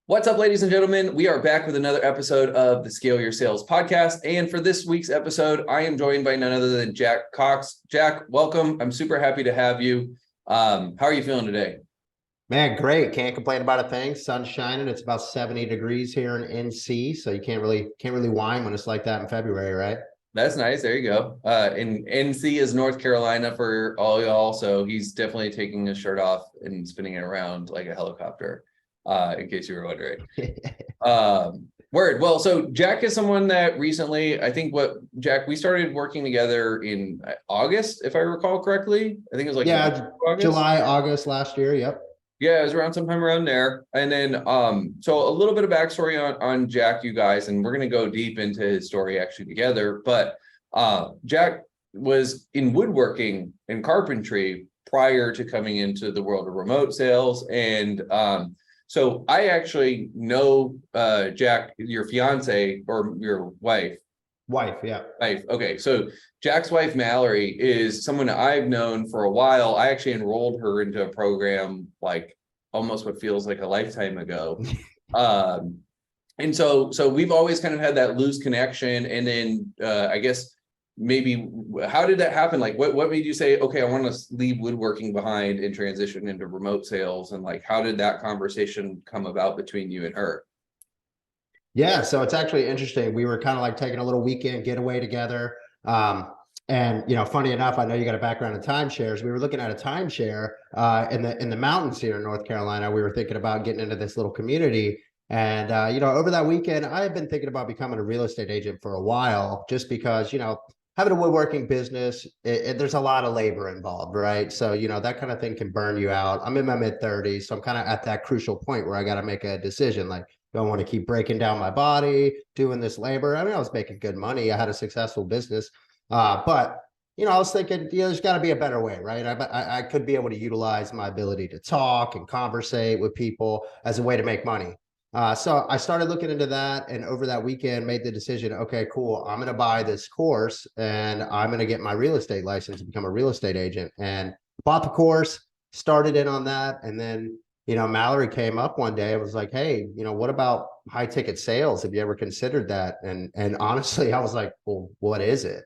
What's up, ladies and gentlemen? We are back with another episode of the Scale Your Sales podcast. And for this week's episode, I am joined by none other than Jack Cox. Jack, welcome. I'm super happy to have you. How are you feeling today? Man, great. Can't complain about a thing. Sun's shining. It's about 70 degrees here in NC, so you can't really whine when it's like that in February, right? That's nice. There you go. And NC is North Carolina for all y'all. So he's definitely taking his shirt off and spinning it around like a helicopter, in case you were wondering. Word. Well, so Jack is someone that recently, Jack, we started working together in August, if I recall correctly. I think it was like August. July, August last year. Yep. Yeah, it was around sometime around there. And then, so a little bit of backstory on Jack, you guys, and we're going to go deep into his story actually together. But Jack was in woodworking and carpentry prior to coming into the world of remote sales. And so I actually know Jack, your fiance or your wife. Yeah. Wife. Okay. So Jack's wife, Mallory, is someone I've known for a while. I actually enrolled her into a program like almost what feels like a lifetime ago. And so we've always kind of had that loose connection. And then I guess maybe how did that happen? Like what made you say, okay, I want to leave woodworking behind and transition into remote sales? And like, how did that conversation come about between you and her? Yeah, so it's actually interesting. We were kind of like taking a little weekend getaway together. And funny enough, I know you got a background in timeshares. We were looking at a timeshare in the mountains here in North Carolina. We were thinking about getting into this little community. And over that weekend, I had been thinking about becoming a real estate agent for a while, just because, having a woodworking business, there's a lot of labor involved, right? So, that kind of thing can burn you out. I'm in my mid-30s, so I'm kind of at that crucial point where I got to make a decision. Like, do I want to keep breaking down my body, doing this labor? I mean, I was making good money. I had a successful business. But I was thinking, there's got to be a better way, right? I could be able to utilize my ability to talk and conversate with people as a way to make money. So I started looking into that, and over that weekend made the decision, okay, cool. I'm going to buy this course and I'm going to get my real estate license and become a real estate agent, and bought the course, started in on that. And then, Mallory came up one day and was like, hey, what about high ticket sales? Have you ever considered that? And honestly, I was like, well, what is it?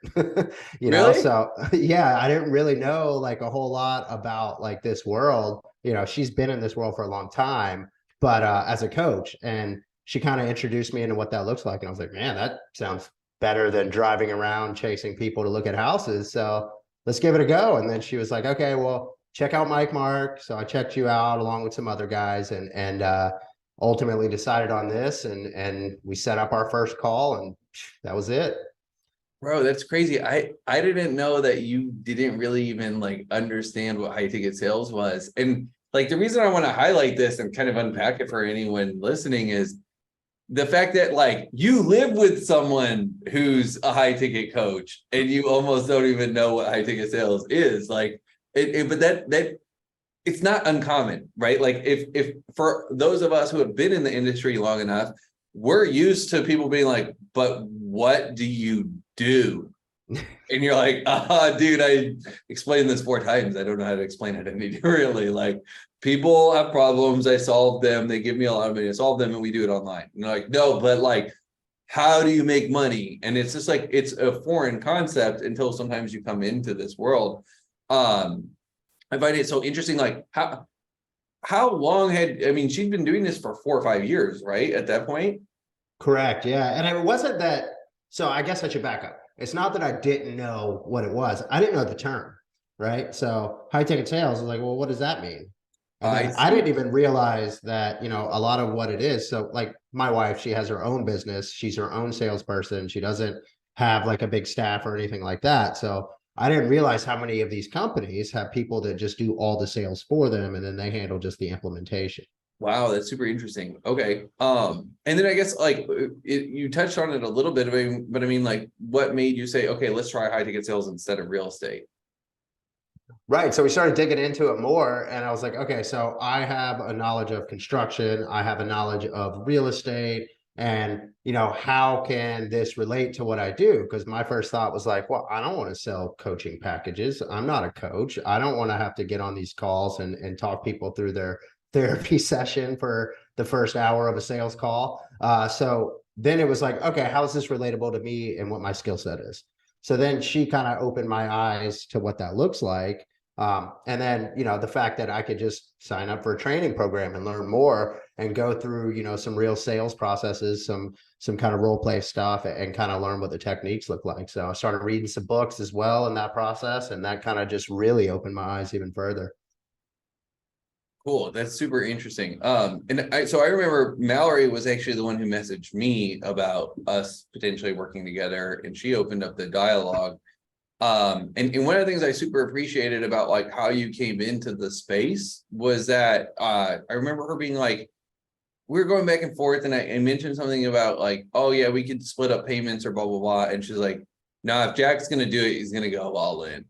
Really? So yeah, I didn't really know like a whole lot about like this world. She's been in this world for a long time, but as a coach, and she kind of introduced me into what that looks like. And I was like, man, that sounds better than driving around chasing people to look at houses. So let's give it a go. And then she was like, okay, well, check out Mike Mark. So I checked you out along with some other guys, and ultimately decided on this, and we set up our first call, and that was it. Bro, that's crazy. I didn't know that you didn't really even like understand what high ticket sales was. And like the reason I want to highlight this and kind of unpack it for anyone listening is the fact that like you live with someone who's a high ticket coach and you almost don't even know what high ticket sales is. Like but that it's not uncommon, right? Like if for those of us who have been in the industry long enough, we're used to people being like, but what do you do? And you're like, dude, I explained this 4 times. I don't know how to explain it any really. Like, people have problems. I solve them. They give me a lot of money to solve them, and we do it online. And you're like, no, but like, how do you make money? And it's just like, it's a foreign concept until sometimes you come into this world. I find it so interesting. Like, how long she'd been doing this for 4 or 5 years, right? At that point? Correct. Yeah. And it wasn't that. So I guess I should back up. It's not that I didn't know what it was. I didn't know the term, right? So high ticket sales is like, well, what does that mean? And then I didn't even realize that, a lot of what it is. So like my wife, she has her own business. She's her own salesperson. She doesn't have like a big staff or anything like that. So I didn't realize how many of these companies have people that just do all the sales for them, and then they handle just the implementation. Wow, that's super interesting. Okay. And then I guess like you touched on it a little bit, but I mean, like, what made you say, okay, let's try high ticket sales instead of real estate? Right. So we started digging into it more, and I was like, okay, so I have a knowledge of construction. I have a knowledge of real estate, and, how can this relate to what I do? Because my first thought was like, well, I don't want to sell coaching packages. I'm not a coach. I don't want to have to get on these calls and talk people through their therapy session for the first hour of a sales call. So then it was like, okay, how is this relatable to me and what my skill set is? So then she kind of opened my eyes to what that looks like. And then, the fact that I could just sign up for a training program and learn more and go through, some real sales processes, some kind of role play stuff, and kind of learn what the techniques look like. So I started reading some books as well in that process. And that kind of just really opened my eyes even further. Cool. That's super interesting. So I remember Mallory was actually the one who messaged me about us potentially working together, and she opened up the dialogue. And one of the things I super appreciated about like how you came into the space was that I remember her being like, we were going back and forth, and I mentioned something about like, oh yeah, we could split up payments or blah blah blah, and she's like, no, if Jack's gonna do it, he's gonna go all in.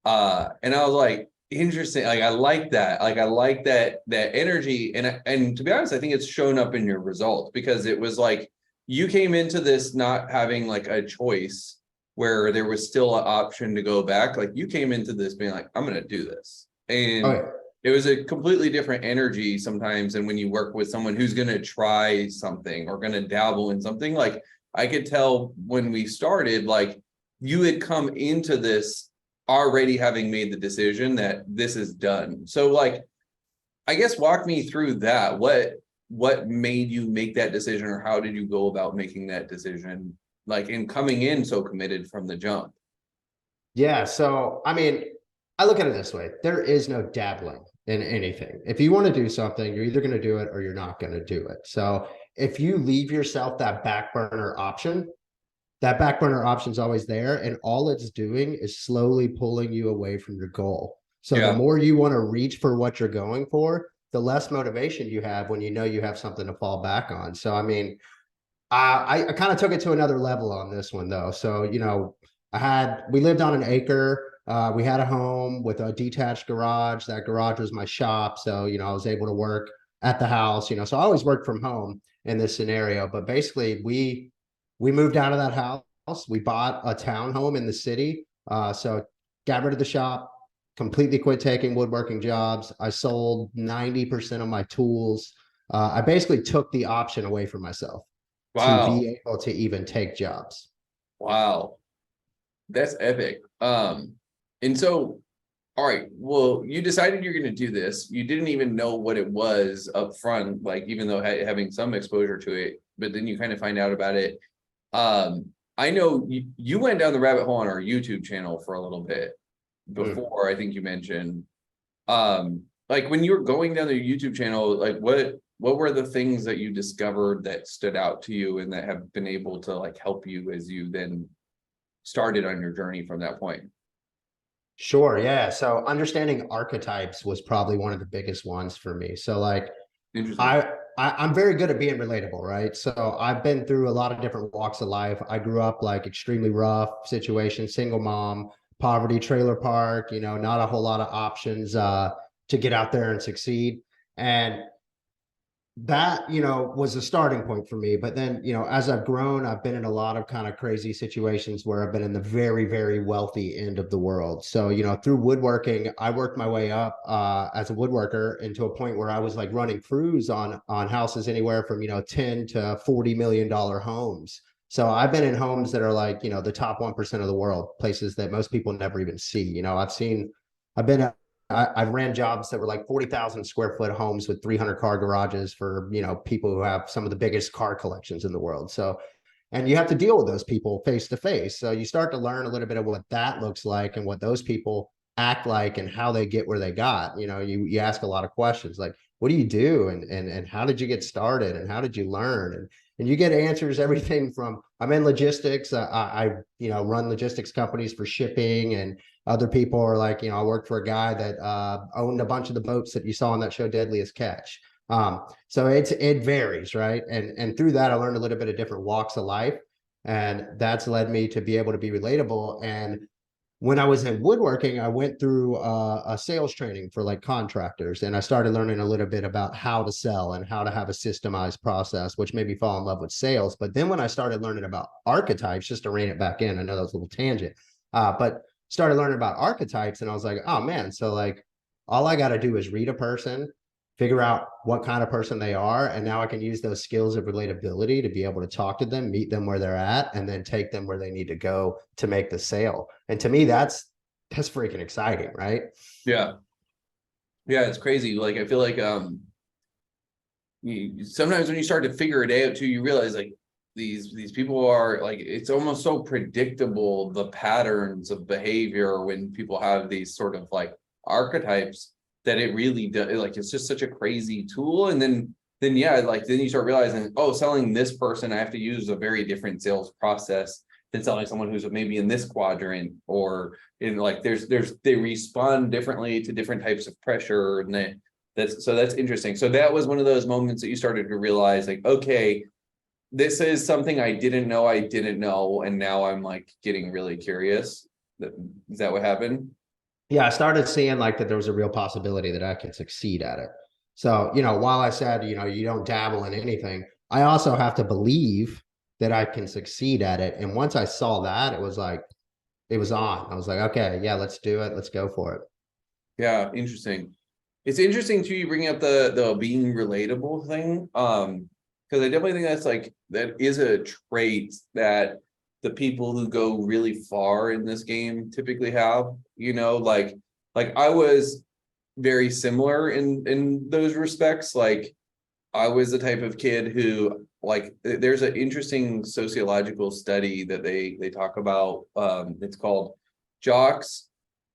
And I was like, interesting. Like I like that. Like I like that energy. And to be honest, I think it's shown up in your results, because it was like you came into this not having like a choice where there was still an option to go back. Like you came into this being like, I'm gonna do this. And Okay. it was a completely different energy sometimes than when you work with someone who's gonna try something or gonna dabble in something. Like I could tell when we started, like you had come into this already having made the decision that this is done. So like, I guess walk me through that. What made you make that decision, or how did you go about making that decision, like in coming in so committed from the jump? Yeah. So, I mean, I look at it this way. There is no dabbling in anything. If you want to do something, you're either going to do it or you're not going to do it. So if you leave yourself that back burner option, that back burner option is always there. And all it's doing is slowly pulling you away from your goal. So the Yeah. more you want to reach for what you're going for, the less motivation you have when you know you have something to fall back on. So, I mean, I kind of took it to another level on this one though. So, we lived on an acre. We had a home with a detached garage. That garage was my shop. So, I was able to work at the house, so I always worked from home in this scenario. But basically we moved out of that house. We bought a townhome in the city. So got rid of the shop, completely quit taking woodworking jobs. I sold 90% of my tools. I basically took the option away from myself to Wow. be able to even take jobs. Wow. That's epic. And so, all right, well, you decided you're going to do this. You didn't even know what it was up front, like even though having some exposure to it, but then you kind of find out about it. I know you went down the rabbit hole on our YouTube channel for a little bit before, I think you mentioned. Like when you were going down the YouTube channel, like what were the things that you discovered that stood out to you and that have been able to like help you as you then started on your journey from that point? Sure. Yeah. So understanding archetypes was probably one of the biggest ones for me. So like Interesting. I'm very good at being relatable, right? So I've been through a lot of different walks of life. I grew up like extremely rough situation, single mom, poverty, trailer park, not a whole lot of options to get out there and succeed. And that was a starting point for me. But then as I've grown, I've been in a lot of kind of crazy situations where I've been in the very, very wealthy end of the world. So through woodworking, I worked my way up as a woodworker into a point where I was like running crews on houses anywhere from 10 to 40 million dollar homes. So I've been in homes that are like the top 1% of the world, places that most people never even see. I've been I've ran jobs that were like 40,000 square foot homes with 300 car garages for, people who have some of the biggest car collections in the world. So, and you have to deal with those people face to face. So you start to learn a little bit of what that looks like and what those people act like and how they get where they got. You ask a lot of questions like, what do you do? And how did you get started? And how did you learn? And you get answers, everything from, I'm in logistics. I run logistics companies for shipping, and other people are like, I worked for a guy that owned a bunch of the boats that you saw on that show, Deadliest Catch. So it varies, right? And through that, I learned a little bit of different walks of life, and that's led me to be able to be relatable. And when I was in woodworking, I went through a sales training for like contractors, and I started learning a little bit about how to sell and how to have a systemized process, which made me fall in love with sales. But then when I started learning about archetypes, just to rein it back in, I know that was a little tangent, but started learning about archetypes, and I was like, oh man, so like all I got to do is read a person, figure out what kind of person they are. And now I can use those skills of relatability to be able to talk to them, meet them where they're at, and then take them where they need to go to make the sale. And to me, that's freaking exciting, right? Yeah. Yeah, it's crazy. Like I feel like sometimes when you start to figure it out too, you realize like these people are like, it's almost so predictable, the patterns of behavior when people have these sort of like archetypes, that it really does, like it's just such a crazy tool. And then yeah, like then you start realizing, oh, selling this person, I have to use a very different sales process than selling someone who's maybe in this quadrant, or in like they respond differently to different types of pressure. And that's interesting. So that was one of those moments that you started to realize like, okay, this is something I didn't know, and now I'm like getting really curious. Is that what happened? Yeah, I started seeing like that there was a real possibility that I could succeed at it. So, while I said, you don't dabble in anything, I also have to believe that I can succeed at it. And once I saw that, it was like, it was on. I was like, okay, yeah, let's do it. Let's go for it. Yeah, interesting. It's interesting too, you bringing up the being relatable thing. Because I definitely think that is a trait that the people who go really far in this game typically have, like I was very similar in those respects. Like I was the type of kid who, like, there's an interesting sociological study that they talk about. It's called Jocks,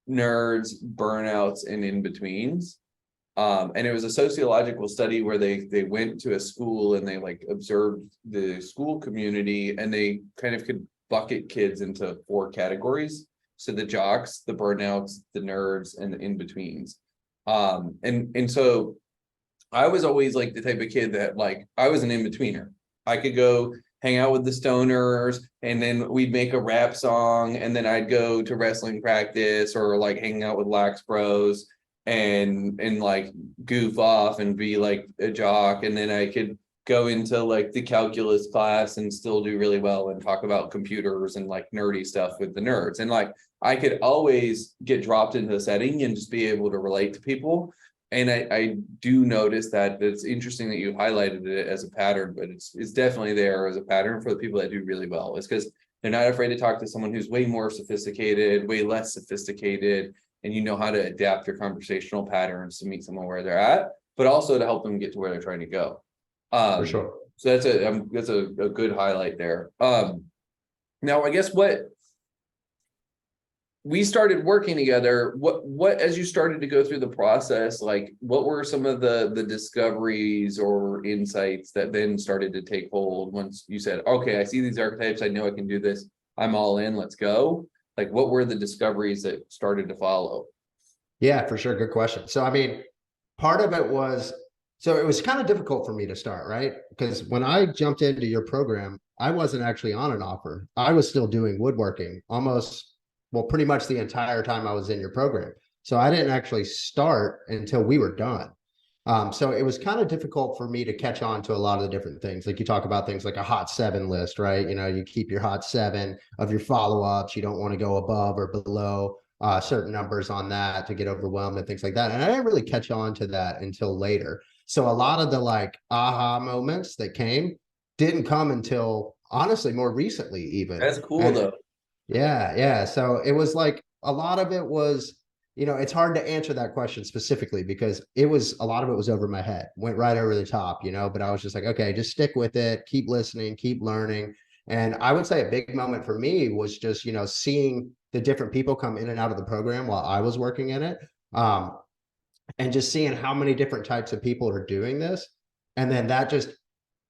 Nerds, Burnouts, and In-Betweens. And it was a sociological study where they went to a school and they like observed the school community, and they kind of could bucket kids into 4 categories. So the jocks, the burnouts, the nerds, and the in-betweens. And so I was always like the type of kid that, like, I was an in-betweener. I could go hang out with the stoners, and then we'd make a rap song, and then I'd go to wrestling practice or like hanging out with lax bros and like goof off and be like a jock. And then I could go into like the calculus class and still do really well and talk about computers and like nerdy stuff with the nerds. And like I could always get dropped into the setting and just be able to relate to people. And I do notice that it's interesting that you highlighted it as a pattern, but it's definitely there as a pattern for the people that do really well. It's because they're not afraid to talk to someone who's way more sophisticated, way less sophisticated, and you know how to adapt your conversational patterns to meet someone where they're at, but also to help them get to where they're trying to go. For sure. So that's a good highlight there. Now I guess what we started working together, what as you started to go through the process, like what were some of the discoveries or insights that then started to take hold once you said, okay, I see these archetypes, I know I can do this, I'm all in, let's go. Like what were the discoveries that started to follow? Yeah, for sure. Good question. So, I mean, part of it was, so it was kind of difficult for me to start, right? Because when I jumped into your program, I wasn't actually on an offer. I was still doing woodworking almost, well, pretty much the entire time I was in your program. So I didn't actually start until we were done. So it was kind of difficult for me to catch on to a lot of the different things. Like you talk about things like a hot 7 list, right? You keep your hot 7 of your follow-ups. You don't want to go above or below certain numbers on that to get overwhelmed and things like that. And I didn't really catch on to that until later. So a lot of the like aha moments that came didn't come until honestly more recently even. That's cool And though. yeah. So it was like a lot of it was, it's hard to answer that question specifically because a lot of it was over my head, went right over the top, but I was just like, okay, just stick with it, keep listening, keep learning. And I would say a big moment for me was just, seeing the different people come in and out of the program while I was working in it. And just seeing how many different types of people are doing this. And then that just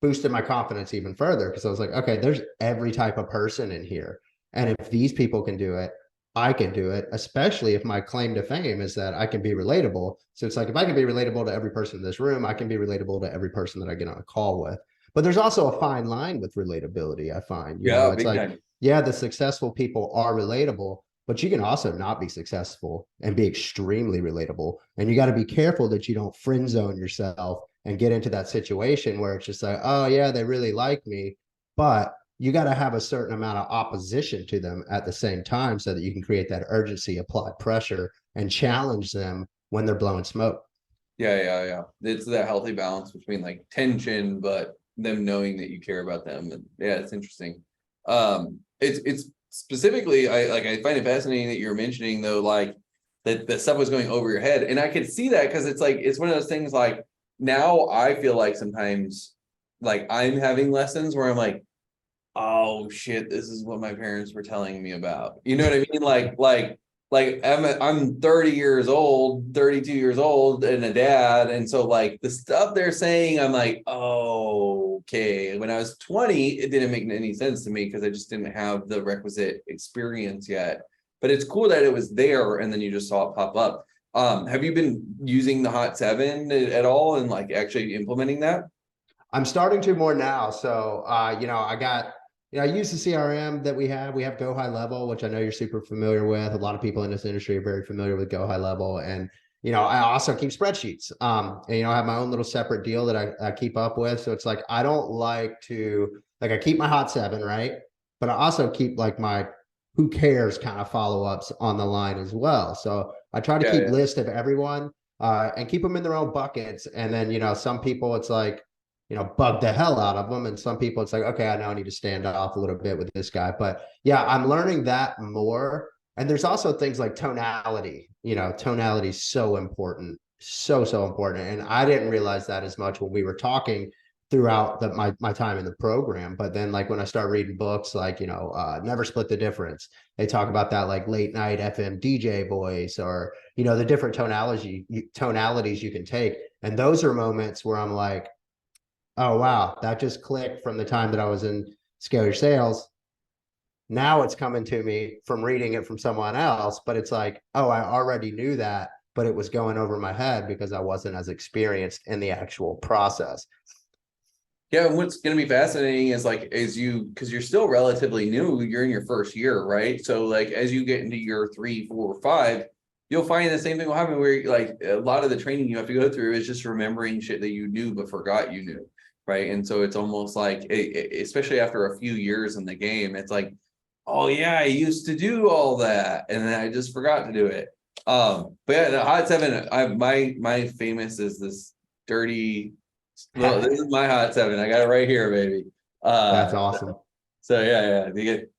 boosted my confidence even further because I was like, okay, there's every type of person in here. And if these people can do it, I can do it, especially if my claim to fame is that I can be relatable. So it's like, if I can be relatable to every person in this room, I can be relatable to every person that I get on a call with. But there's also a fine line with relatability, I find. Yeah, It's big like, time. yeah, the successful people are relatable, but you can also not be successful and be extremely relatable. And you got to be careful that you don't friend zone yourself and get into that situation where it's just like, oh, yeah, they really like me. But you got to have a certain amount of opposition to them at the same time so that you can create that urgency, apply pressure, and challenge them when they're blowing smoke. Yeah. It's that healthy balance between like tension, but them knowing that you care about them. And yeah, it's interesting. It's specifically, I find it fascinating that you're mentioning though, like that stuff was going over your head. And I could see that because it's like it's one of those things like now I feel like sometimes like I'm having lessons where I'm like, oh shit, this is what my parents were telling me about. You know what I mean? Like I'm 30 years old, 32 years old, and a dad, and so like the stuff they're saying, I'm like, oh, okay. When I was 20, it didn't make any sense to me because I just didn't have the requisite experience yet. But it's cool that it was there, and then you just saw it pop up. Have you been using the Hot Seven at all, and like actually implementing that? I'm starting to more now. So, I got, I use the CRM that we have. We have Go High Level, which I know you're super familiar with. A lot of people in this industry are very familiar with Go High Level. And, I also keep spreadsheets. And, I have my own little separate deal that I keep up with. So it's like, I don't like to, like, I keep my Hot Seven, right? But I also keep like my who cares kind of follow-ups on the line as well. So I try to keep Yeah. list of everyone and keep them in their own buckets. And then, some people it's like, bug the hell out of them. And some people it's like, okay, I now need to stand off a little bit with this guy. But yeah, I'm learning that more. And there's also things like tonality. Tonality is so important, so important. And I didn't realize that as much when we were talking throughout my time in the program. But then like when I start reading books like, Never Split the Difference, they talk about that like late night FM DJ voice or, the different tonalities you can take. And those are moments where I'm like, oh wow, that just clicked from the time that I was in Scale Your Sales. Now it's coming to me from reading it from someone else, but it's like, oh, I already knew that, but it was going over my head because I wasn't as experienced in the actual process. Yeah, and what's going to be fascinating is like as you because you're still relatively new, you're in your first year, right? So like as you get into year 3, 4, 5, you'll find the same thing will happen where like a lot of the training you have to go through is just remembering shit that you knew but forgot you knew, right? And so it's almost like especially after a few years in the game, it's like, oh yeah, I used to do all that and then I just forgot to do it. But yeah, the Hot Seven, my famous is this dirty. Well, this is my Hot Seven. I got it right here, baby. That's awesome. So yeah. You get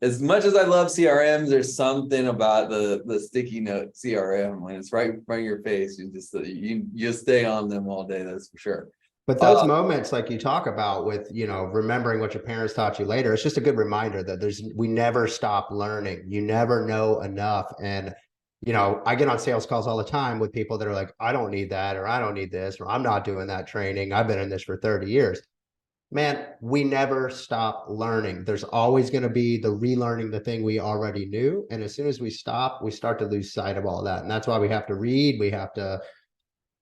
as much as I love CRMs, there's something about the sticky note CRM when it's right in front of your face. You stay on them all day. That's for sure. But those moments, like you talk about with, remembering what your parents taught you later, it's just a good reminder that we never stop learning. You never know enough. And, I get on sales calls all the time with people that are like, I don't need that, or I don't need this, or I'm not doing that training. I've been in this for 30 years. Man, we never stop learning. There's always going to be the relearning the thing we already knew. And as soon as we stop, we start to lose sight of all that. And that's why we have to read. We have to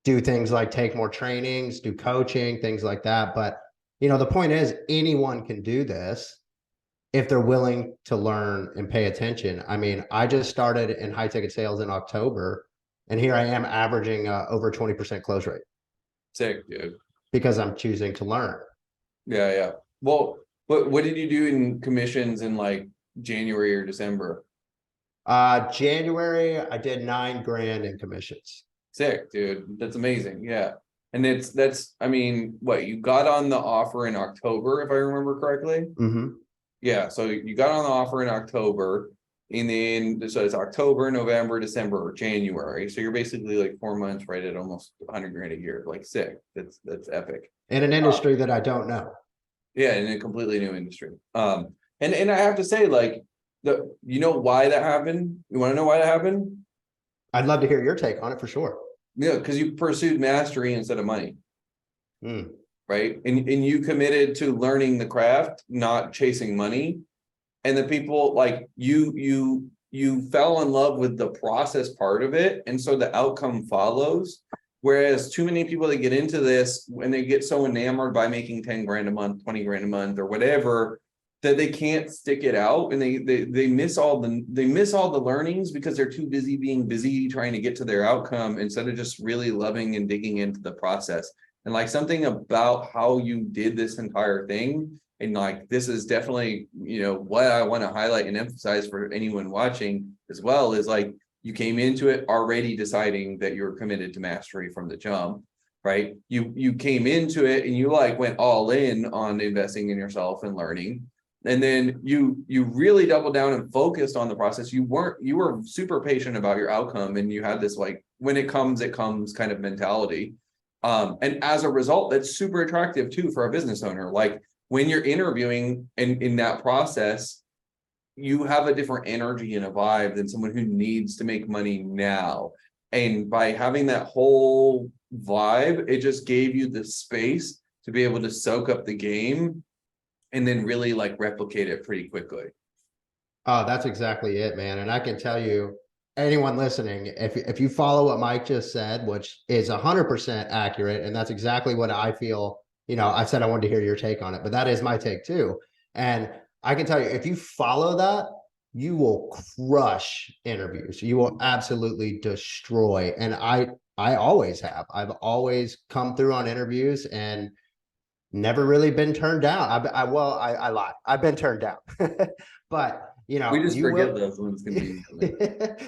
do things like take more trainings, do coaching, things like that. But, the point is anyone can do this if they're willing to learn and pay attention. I mean, I just started in high ticket sales in October, and here I am averaging over 20% close rate. Sick, dude. Because I'm choosing to learn. Yeah. Well, what did you do in commissions in like January or December? January, I did $9,000 in commissions. Sick, dude. That's amazing. Yeah. And I mean, what you got on the offer in October, if I remember correctly. Mm-hmm. Yeah. So you got on the offer in October, and then so it's October, November, December, January. So you're basically like 4 months, right, at almost $100,000 a year. Like sick. That's epic. In an industry that I don't know. Yeah, in a completely new industry. And I have to say, like, you know why that happened? You want to know why that happened? I'd love to hear your take on it for sure. Yeah, because you pursued mastery instead of money. Mm. Right. And you committed to learning the craft, not chasing money. And the people like you fell in love with the process part of it. And so the outcome follows. Whereas too many people that get into this when they get so enamored by making 10 grand a month, 20 grand a month, or whatever, that they can't stick it out and they miss all the learnings because they're too busy being busy trying to get to their outcome instead of just really loving and digging into the process. And like something about how you did this entire thing, and like this is definitely, what I want to highlight and emphasize for anyone watching as well, is like You came into it already deciding that you're committed to mastery from the jump, right? You came into it and you like went all in on investing in yourself and learning. And then you really doubled down and focused on the process. You were super patient about your outcome, and you had this like, when it comes kind of mentality. And as a result, that's super attractive too for a business owner. Like when you're interviewing and in that process, you have a different energy and a vibe than someone who needs to make money now. And by having that whole vibe, it just gave you the space to be able to soak up the game and then really like replicate it pretty quickly. Oh, that's exactly it, man. And I can tell you, anyone listening, if you follow what Mike just said, which is 100% accurate, and that's exactly what I feel, I said I wanted to hear your take on it, but that is my take too. And I can tell you, if you follow that, you will crush interviews. You will absolutely destroy. And I always have. I've always come through on interviews and never really been turned down. I lie. I've been turned down, but we just forget those ones can be.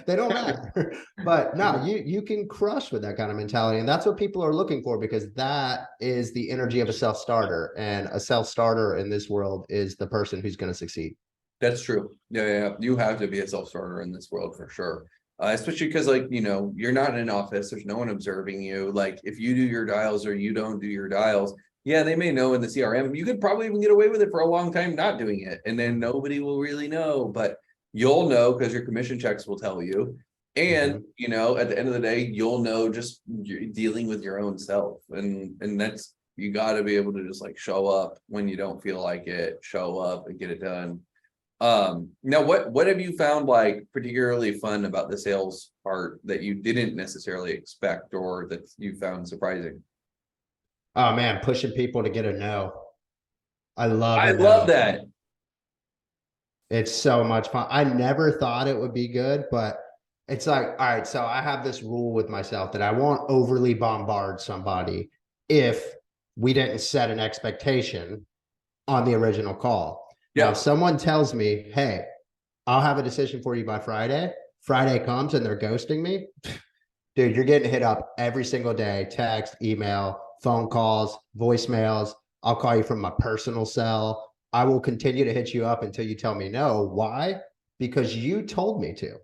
They don't matter. But no, you can crush with that kind of mentality, and that's what people are looking for, because that is the energy of a self-starter, and a self-starter in this world is the person who's going to succeed. That's true. Yeah. You have to be a self-starter in this world for sure. Especially because like, you're not in an office. There's no one observing you. Like if you do your dials or you don't do your dials, yeah, they may know in the CRM. You could probably even get away with it for a long time not doing it. And then nobody will really know, but you'll know because your commission checks will tell you. And, at the end of the day, you'll know just you're dealing with your own self. And that's, you got to be able to just like show up when you don't feel like it, show up and get it done. Now, what have you found like particularly fun about the sales part that you didn't necessarily expect or that you found surprising? Oh man, pushing people to get a no. I I love love that. It's so much fun. I never thought it would be good, but it's like, all right, so I have this rule with myself that I won't overly bombard somebody if we didn't set an expectation on the original call. Yeah. Now, if someone tells me, hey, I'll have a decision for you by Friday, Friday comes and they're ghosting me, dude, you're getting hit up every single day, text, email, phone calls, voicemails. I'll call you from my personal cell. I will continue to hit you up until you tell me no. Why? Because you told me to.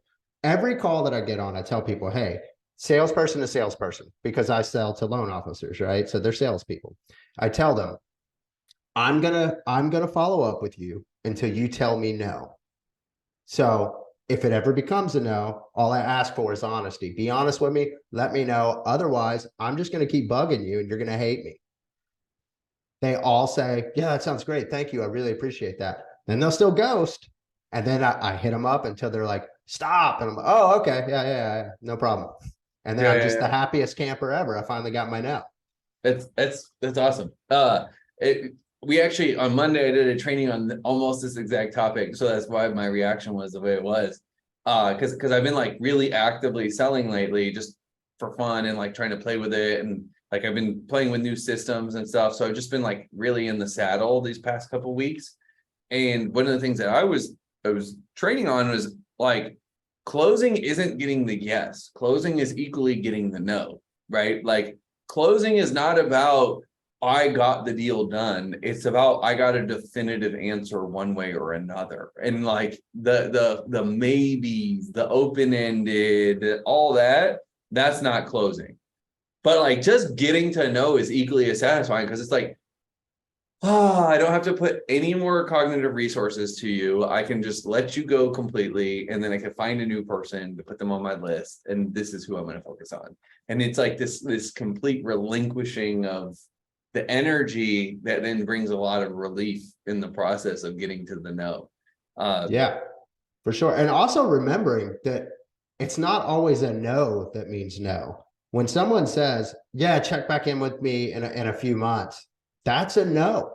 Every call that I get on, I tell people, hey, salesperson to salesperson, because I sell to loan officers, right? So they're salespeople. I tell them, I'm gonna follow up with you until you tell me no. So if it ever becomes a no, all I ask for is honesty. Be honest with me. Let me know. Otherwise, I'm just going to keep bugging you and you're going to hate me. They all say, yeah, that sounds great. Thank you. I really appreciate that. Then they'll still ghost. And then I hit them up until they're like, stop. And I'm like, oh, okay. Yeah. No problem. And then I'm just the happiest camper ever. I finally got my no. That's awesome. We actually on Monday I did a training on almost this exact topic, so that's why my reaction was the way it was. Because I've been like really actively selling lately, just for fun and like trying to play with it, and like I've been playing with new systems and stuff. So I've just been like really in the saddle these past couple of weeks. And one of the things that I was training on was like closing isn't getting the yes. Closing is equally getting the no, right? Like closing is not about I got the deal done. It's about I got a definitive answer one way or another. And like the maybes, the open-ended, all that's not closing. But like just getting to know is equally as satisfying, because it's like, I don't have to put any more cognitive resources to you. I can just let you go completely, and then I can find a new person to put them on my list, and this is who I'm going to focus on. And it's like this complete relinquishing of the energy that then brings a lot of relief in the process of getting to the no. Yeah, for sure. And also remembering that it's not always a no that means no. When someone says, yeah, check back in with me in a few months, that's a no.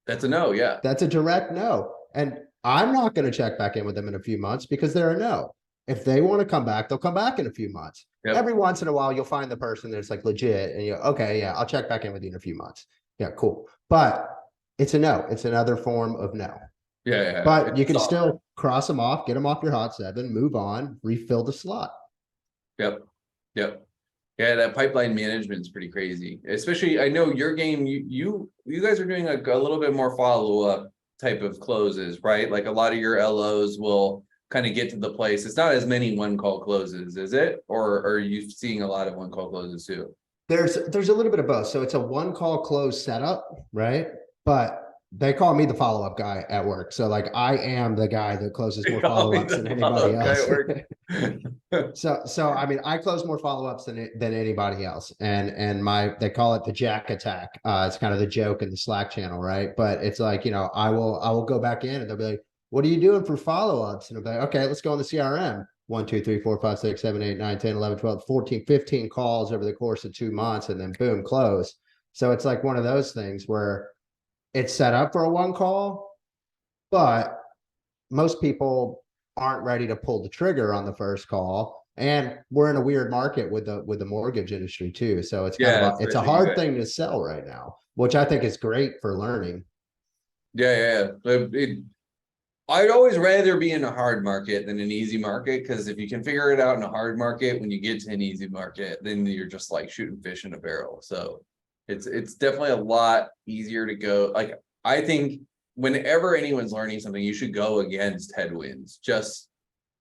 That's a no, yeah. That's a direct no. And I'm not going to check back in with them in a few months because they're a no. If they want to come back, they'll come back in a few months. Yep. Every once in a while, you'll find the person that's like legit and you're okay, yeah, I'll check back in with you in a few months. Yeah, cool. But it's a no. It's another form of no. Yeah. But you can still cross them off, get them off your hot seven, move on, refill the slot. Yep. Yep. Yeah, that pipeline management is pretty crazy. Especially, I know your game, you guys are doing a little bit more follow-up type of closes, right? Like a lot of your LOs will kind of get to the place. It's not as many one call closes, is it? Or are you seeing a lot of one call closes too? There's a little bit of both. So it's a one call close setup, right? But they call me the follow-up guy at work. So like I am the guy that closes They more call me follow-ups than the anybody follow-up guy else. at work. So I mean, I close more follow-ups than anybody else. And they call it the jack attack. It's kind of the joke in the Slack channel, right? But it's like, I will go back in and they'll be like, what are you doing for follow-ups? And I'll be like, okay, let's go in the CRM. 1, 2, 3, 4, 5, 6, 7, 8, 9, 10, 11, 12, 14, 15 calls over the course of 2 months, and then boom, close. So it's like one of those things where it's set up for a one call, but most people aren't ready to pull the trigger on the first call. And we're in a weird market with the mortgage industry too. So it's kind of Yeah, it's a especially you hard guys. thing to sell right now, which I think is great for learning. Yeah. I'd always rather be in a hard market than an easy market, because if you can figure it out in a hard market, when you get to an easy market, then you're just like shooting fish in a barrel. So it's definitely a lot easier to go. Like, I think whenever anyone's learning something, you should go against headwinds just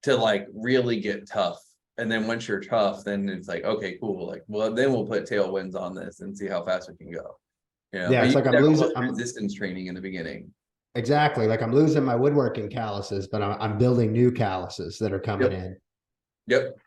to like really get tough. And then once you're tough, then it's like, okay, cool. Like, well, then we'll put tailwinds on this and see how fast we can go. Yeah, But it's you like did I'm that losing. almost resistance training in the beginning. Exactly, like I'm losing my woodworking calluses, but I'm building new calluses that are coming Yep. in.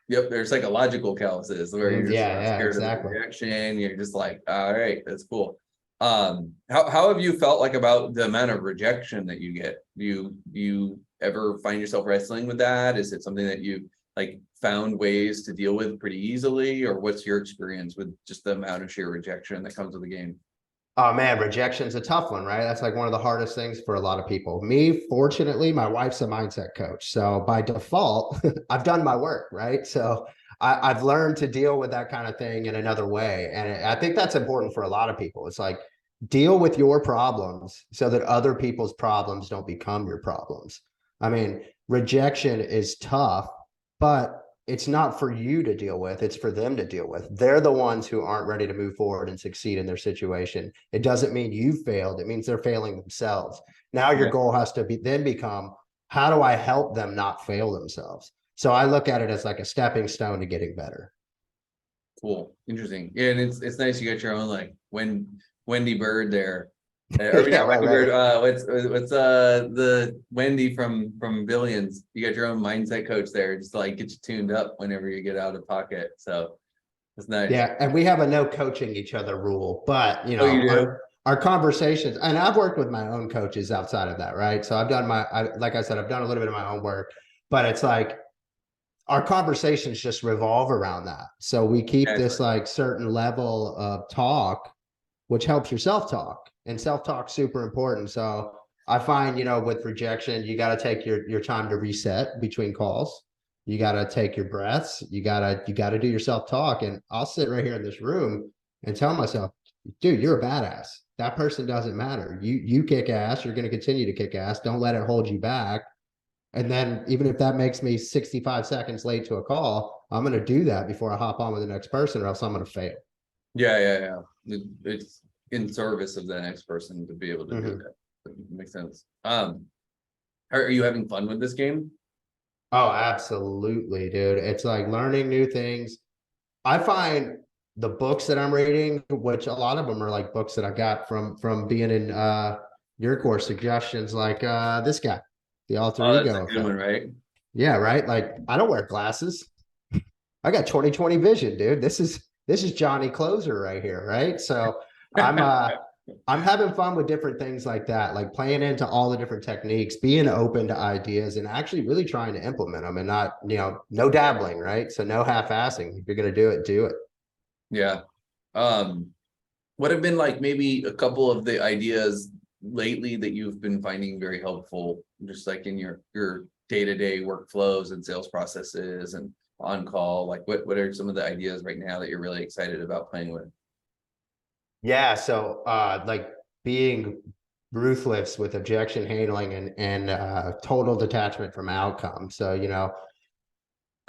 Yep. There's psychological calluses where you're just Yeah, scared of the exactly. rejection. You're just like, all right, that's cool. How have you felt like about the amount of rejection that you get? Do you ever find yourself wrestling with that? Is it something that you like found ways to deal with pretty easily, or what's your experience with just the amount of sheer rejection that comes with the game? Oh man, rejection's a tough one, right? That's like one of the hardest things for a lot of people. Me, fortunately, my wife's a mindset coach. So by default, I've done my work, right? So I've learned to deal with that kind of thing in another way. And I think that's important for a lot of people. It's like deal with your problems so that other people's problems don't become your problems. I mean, rejection is tough, but it's not for you to deal with, it's for them to deal with. They're the ones who aren't ready to move forward and succeed in their situation. It doesn't mean you failed, it means they're failing themselves. Now your Yeah, goal has to become, how do I help them not fail themselves? So I look at it as like a stepping stone to getting better. cool, interesting. Yeah, and it's nice you got your own like Wendy Bird there. Or we Yeah, got right, Wendy Bird. right. What's the Wendy from Billions? You got your own mindset coach there, just to like get you tuned up whenever you get out of pocket. So it's nice. Yeah, and we have a no coaching each other rule, but Oh, you do? our conversations, and I've worked with my own coaches outside of that, right? So I've done like I said, I've done a little bit of my own work, but it's like our conversations just revolve around that. So we keep this Excellent. like certain level of talk, which helps your self-talk, and self-talk super important. So I find, with rejection, you got to take your time to reset between calls. You got to take your breaths. You got to do your self-talk. And I'll sit right here in this room and tell myself, dude, you're a badass. That person doesn't matter. You kick ass. You're going to continue to kick ass. Don't let it hold you back. And then even if that makes me 65 seconds late to a call, I'm going to do that before I hop on with the next person, or else I'm going to fail. Yeah. It's in service of the next person to be able to do Mm-hmm. that. That makes sense. Are you having fun with this game? Oh, absolutely, dude. It's like learning new things. I find the books that I'm reading, which a lot of them are like books that I got from being in your course, suggestions like this guy, The Alter Oh, that's Ego a good one, Effect. right? Yeah, right. Like I don't wear glasses. I got 20/20 vision, dude. This is Johnny Closer right here, right? So I'm uh I'm having fun with different things like that, like playing into all the different techniques, being open to ideas and actually really trying to implement them and not, no dabbling, right? So no half-assing. If you're going to do it, do it. Yeah. Um, what have been like maybe a couple of the ideas lately that you've been finding very helpful, just like in your day-to-day workflows and sales processes and on call? Like what are some of the ideas right now that you're really excited about playing with? Yeah, so like being ruthless with objection handling and total detachment from outcome. So,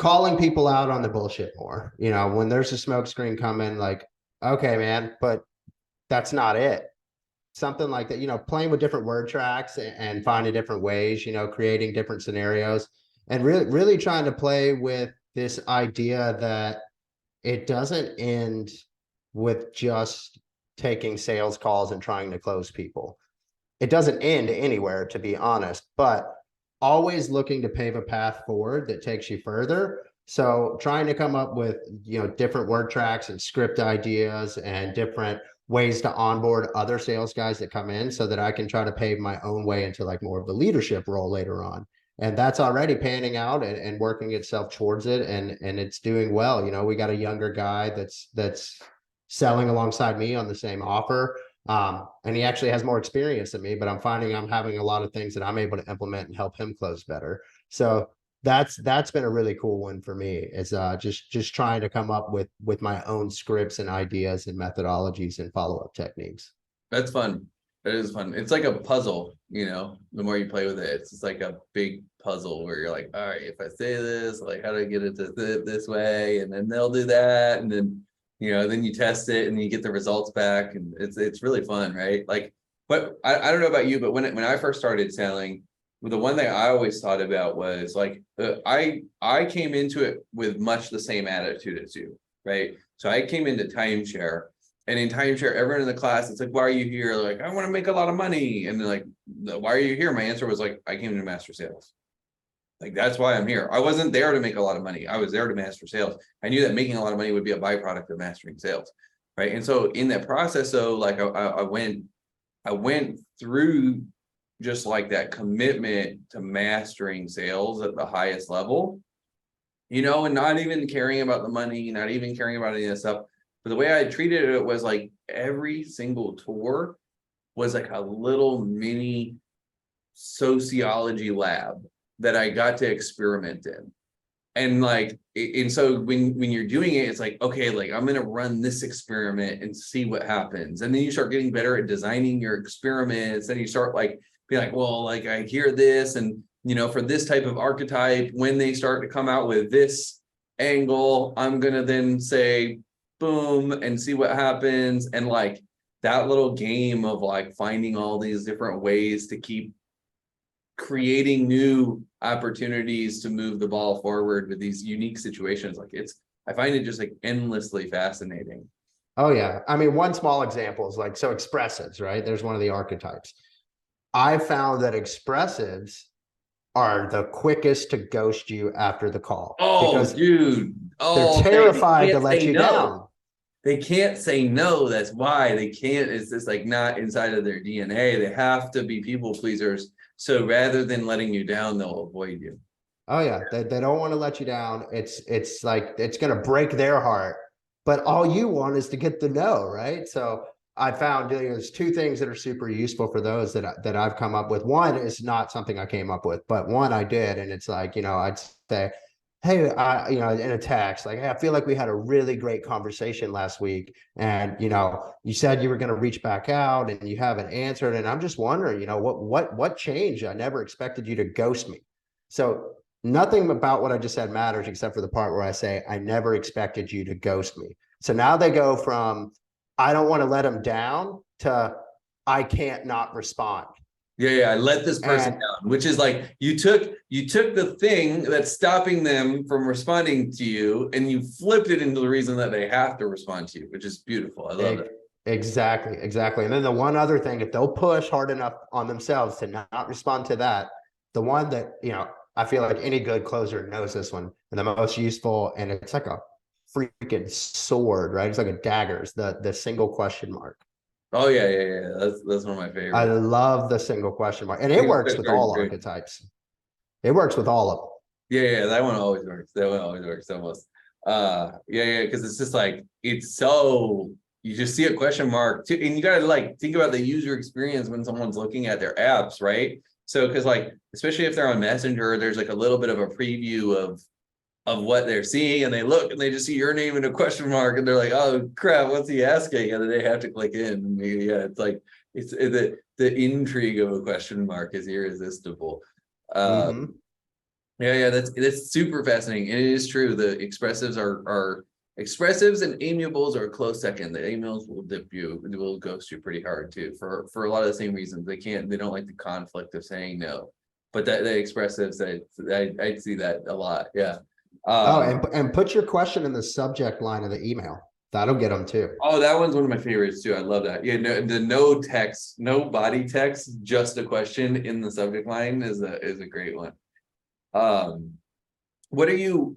calling people out on the bullshit more. You know, when there's a smoke screen coming, like, okay, man, but that's not it. Something like that, you know, playing with different word tracks and finding different ways, you know, creating different scenarios and really trying to play with this idea that it doesn't end with just taking sales calls and trying to close people. It doesn't end anywhere, to be honest, but always looking to pave a path forward that takes you further. So trying to come up with, you know, different word tracks and script ideas and different ways to onboard other sales guys that come in so that I can try to pave my own way into like more of the leadership role later on. And that's already panning out and working itself towards it. And it's doing well. You know, we got a younger guy that's selling alongside me on the same offer. And he actually has more experience than me, but I'm finding I'm having a lot of things that I'm able to implement and help him close better. So that's been a really cool one for me is just trying to come up with my own scripts and ideas and methodologies and follow-up techniques. That's fun. That is fun. It's like a puzzle, you know, the more you play with it, it's just like a big puzzle where you're like, all right, if I say this, like how do I get it to this way? And then they'll do that. And then, you know, then you test it and you get the results back. And it's really fun, right? Like, but I don't know about you, but when I first started selling, the one thing I always thought about was like, I came into it with much the same attitude as you, right? So I came into timeshare. And in timeshare, everyone in the class, it's like, why are you here? Like, I want to make a lot of money. And they're like, why are you here? My answer was like, I came to master sales. Like, that's why I'm here. I wasn't there to make a lot of money. I was there to master sales. I knew that making a lot of money would be a byproduct of mastering sales. Right. And so in that process, so like I went through just like that commitment to mastering sales at the highest level, you know, and not even caring about the money, not even caring about any of that stuff. But the way I treated it was like every single tour was like a little mini sociology lab that I got to experiment in. And like, and so when you're doing it, it's like, okay, like I'm gonna run this experiment and see what happens. And then you start getting better at designing your experiments. And you start like being like, well, like I hear this, and you know, for this type of archetype, when they start to come out with this angle, I'm gonna then say boom and see what happens. And like that little game of like finding all these different ways to keep creating new opportunities to move the ball forward with these unique situations, like I find it just like endlessly fascinating. Oh yeah. I mean, one small example is like, so expressives, right? There's one of the archetypes. I found that expressives are the quickest to ghost you after the call. Oh, because dude. they're Oh, terrified they to can't let say you no. down. They can't say no. That's why they can't. It's just like not inside of their DNA. They have to be people pleasers. So rather than letting you down, they'll avoid you. Oh yeah, they don't want to let you down. It's like it's going to break their heart, but all you want is to get the no, right? So I found there's two things that are super useful for those that I've come up with. One is not something I came up with, but one I did, and it's like, you know, I'd say, hey, you know, in a text, like, hey, I feel like we had a really great conversation last week, and you know, you said you were going to reach back out, and you haven't answered, and I'm just wondering, you know, what changed? I never expected you to ghost me. So nothing about what I just said matters except for the part where I say, I never expected you to ghost me. So now they go from, I don't want to let them down to, I can't not respond. Yeah, I let this person And down, which is like you took the thing that's stopping them from responding to you, and you flipped it into the reason that they have to respond to you, which is beautiful. I love it. exactly. And then the one other thing, if they'll push hard enough on themselves to not respond to that, the one that, you know, I feel like any good closer knows this one, and the most useful, and it's like a freaking sword, right? It's like a dagger. It's the single question mark. Oh yeah. That's one of my I favorites. love the single question mark, and it Single works question with mark is all great. archetypes. It works with all of them. Yeah, that one always works. That one always works almost. Yeah, because it's just like it's so you just see a question mark too, and you gotta like think about the user experience when someone's looking at their apps, right? So because like especially if they're on Messenger, there's like a little bit of a preview of what they're seeing, and they look and they just see your name and a question mark, and they're like, oh crap, what's he asking? And then they have to click in. And yeah, it's like it's the intrigue of a question mark is irresistible. Mm-hmm. Yeah, that's super fascinating. And it is true. The expressives are expressives and amiables are a close second. The amiables will will ghost you pretty hard too, for a lot of the same reasons. They don't like the conflict of saying no. But the expressives, I see that a lot. Yeah. Oh, Um, and put your question in the subject line of the email. That'll get them too. oh, that one's one of my favorites too. I love that. Yeah, no text, no body text, just a question in the subject line is a great one. Um, what are you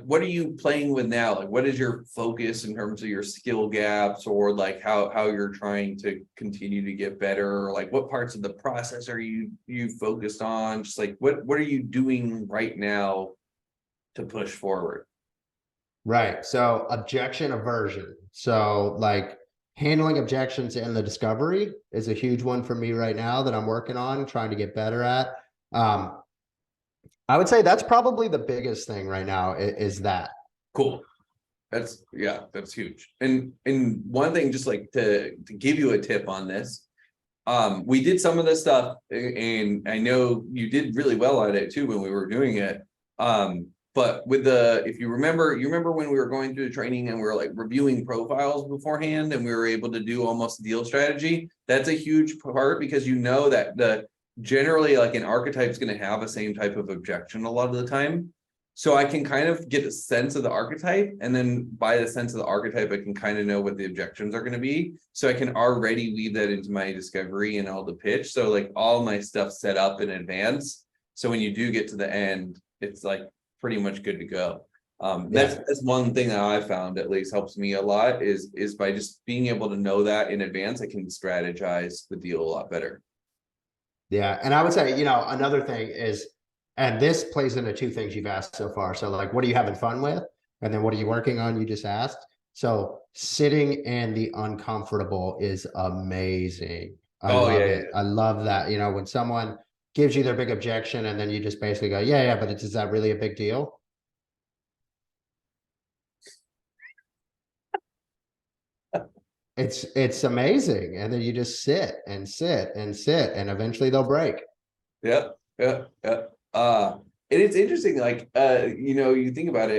what are you playing with now? Like, what is your focus in terms of your skill gaps, or like how you're trying to continue to get better, or like what parts of the process are you focused on? Just like what are you doing right now to push forward? Right. So objection aversion. So like handling objections in the discovery is a huge one for me right now that I'm working on, trying to get better at. Um, I would say that's probably the biggest thing right now is that. Cool. That's huge. And one thing, just like to give you a tip on this, we did some of this stuff, and I know you did really well at it too when we were doing it. But with if you remember when we were going through the training and we were like reviewing profiles beforehand, and we were able to do almost deal strategy. That's a huge part, because you know that generally like an archetype is going to have the same type of objection a lot of the time. So I can kind of get a sense of the archetype, and then by the sense of the archetype, I can kind of know what the objections are going to be. So I can already weave that into my discovery and all the pitch. So like all my stuff set up in advance. So when you do get to the end, it's like pretty much good to go. That's one thing that I found at least helps me a lot is by just being able to know that in advance, I can strategize the deal a lot better. Yeah. And I would say, another thing is, and this plays into two things you've asked so far. So like, what are you having fun with? And then what are you working on? You just asked. So sitting in the uncomfortable is amazing. I Oh love yeah, it. I love that. When someone gives you their big objection and then you just basically go, yeah, but is that really a big deal? It's amazing. And then you just sit and sit and sit, and eventually they'll break. yeah. And it's interesting, like you think about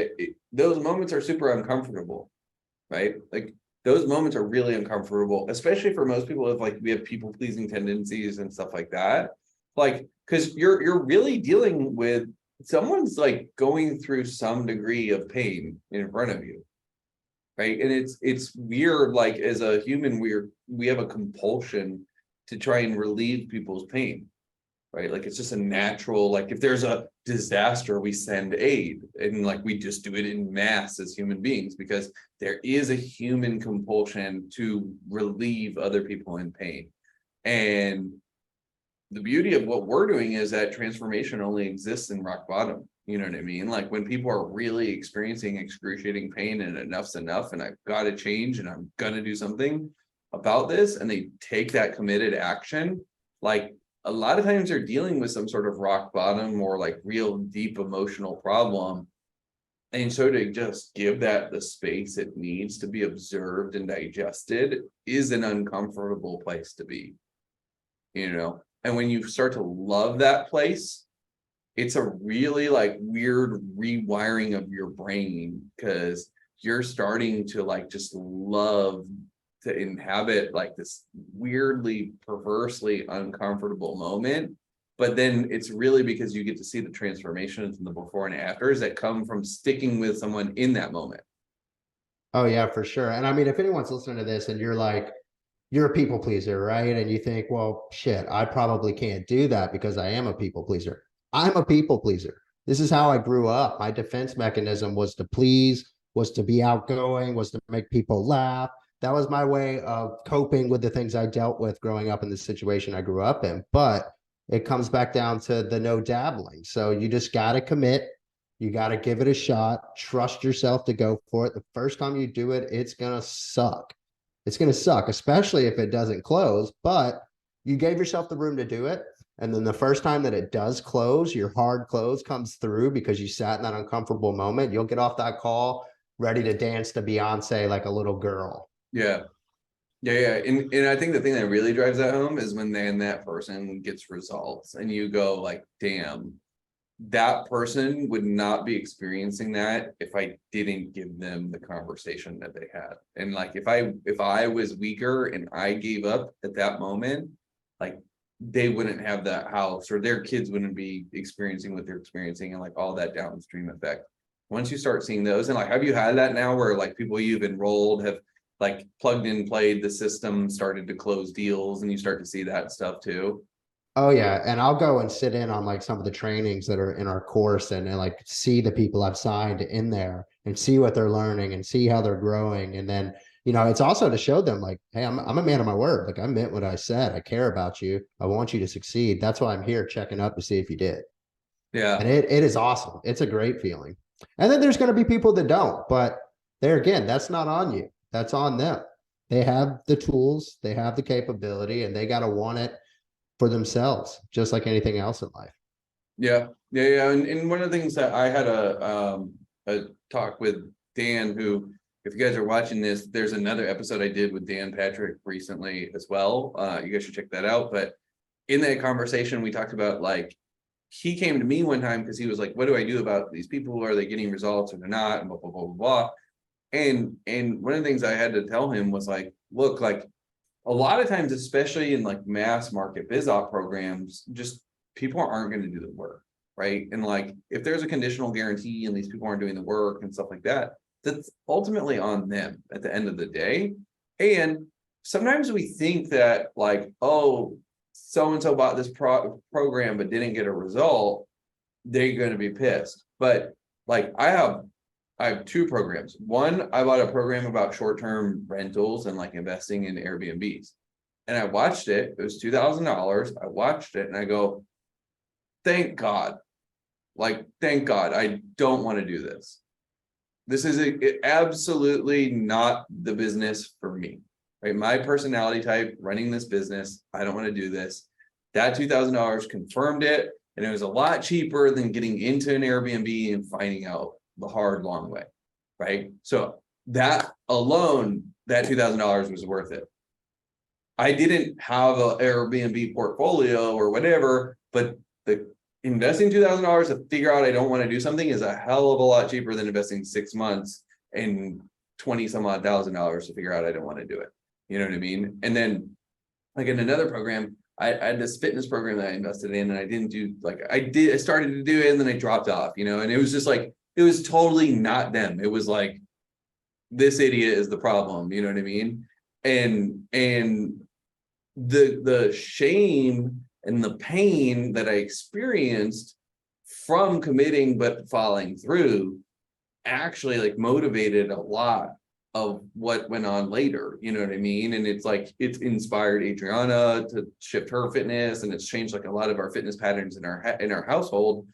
those moments are super uncomfortable, right? Like those moments are really uncomfortable, especially for most people if like we have people pleasing tendencies and stuff like that. Like, because you're really dealing with someone's like going through some degree of pain in front of you, right? And it's weird, like as a human, we have a compulsion to try and relieve people's pain, right? Like it's just a natural, like if there's a disaster, we send aid, and like we just do it in mass as human beings, because there is a human compulsion to relieve other people in pain. And the beauty of what we're doing is that transformation only exists in rock bottom. You know what I mean? Like when people are really experiencing excruciating pain and enough's enough, and I've got to change and I'm gonna do something about this, and they take that committed action, like a lot of times they're dealing with some sort of rock bottom or like real deep emotional problem. And so to just give that the space it needs to be observed and digested is an uncomfortable place to be, And when you start to love that place, it's a really like weird rewiring of your brain, because you're starting to like just love to inhabit like this weirdly perversely uncomfortable moment. But then it's really because you get to see the transformations and the before and afters that come from sticking with someone in that moment. Oh yeah, for sure. And I mean, if anyone's listening to this and you're a people pleaser, right? And you think, well, shit, I probably can't do that because I am a people pleaser. I'm a people pleaser. This is how I grew up. My defense mechanism was to please, was to be outgoing, was to make people laugh. That was my way of coping with the things I dealt with growing up in the situation I grew up in. But it comes back down to the no dabbling. So you just got to commit. You got to give it a shot. Trust yourself to go for it. The first time you do it, it's going to suck. It's going to suck, especially if it doesn't close, but you gave yourself the room to do it. And then the first time that it does close, your hard close comes through because you sat in that uncomfortable moment. You'll get off that call ready to dance to Beyonce like a little girl. Yeah. Yeah. And I think the thing that really drives that home is when that person gets results and you go like, damn, that person would not be experiencing that if I didn't give them the conversation that they had. And like if I was weaker and I gave up at that moment, like they wouldn't have that house, or their kids wouldn't be experiencing what they're experiencing, and like all that downstream effect. Once you start seeing those, and like, have you had that now where like people you've enrolled have like plugged in, played the system, started to close deals, and you start to see that stuff too? Oh yeah, and I'll go and sit in on like some of the trainings that are in our course, and like see the people I've signed in there and see what they're learning and see how they're growing. And then, it's also to show them like, hey, I'm a man of my word. Like I meant what I said. I care about you. I want you to succeed. That's why I'm here checking up to see if you did. Yeah. And it is awesome. It's a great feeling. And then there's going to be people that don't, but there again, that's not on you. That's on them. They have the tools, they have the capability, and they got to want it for themselves, just like anything else in life. Yeah. And one of the things that I had a talk with Dan, who, if you guys are watching this, there's another episode I did with Dan Patrick recently as well. You guys should check that out. But in that conversation, we talked about like, he came to me one time because he was like, what do I do about these people? Are they getting results or they're not? And blah, blah, blah, blah, blah. And one of the things I had to tell him was like, look, like a lot of times, especially in like mass market biz op programs, just people aren't going to do the work, right? And like if there's a conditional guarantee and these people aren't doing the work and stuff like that, that's ultimately on them at the end of the day. And sometimes we think that like, oh, so and so bought this program but didn't get a result, they're going to be pissed. But like I have two programs. One, I bought a program about short-term rentals and like investing in Airbnbs. And I watched it. It was $2,000. I watched it and I go, thank God. Like, thank God. I don't want to do this. This is absolutely not the business for me, right? My personality type running this business, I don't want to do this. That $2,000 confirmed it. And it was a lot cheaper than getting into an Airbnb and finding out the hard, long way, right? So that alone, that $2,000 was worth it. I didn't have an Airbnb portfolio or whatever, but the investing $2,000 to figure out I don't want to do something is a hell of a lot cheaper than investing 6 months and 20 some odd $1,000 to figure out I don't want to do it. You know what I mean? And then like in another program, I had this fitness program that I invested in, and I didn't do like I started to do it and then I dropped off, and it was just like, it was totally not them. It was like, this idiot is the problem. You know what I mean? And the shame and the pain that I experienced from committing but falling through actually like motivated a lot of what went on later. You know what I mean? And it's like, it's inspired Adriana to shift her fitness, and it's changed like a lot of our fitness patterns in our household.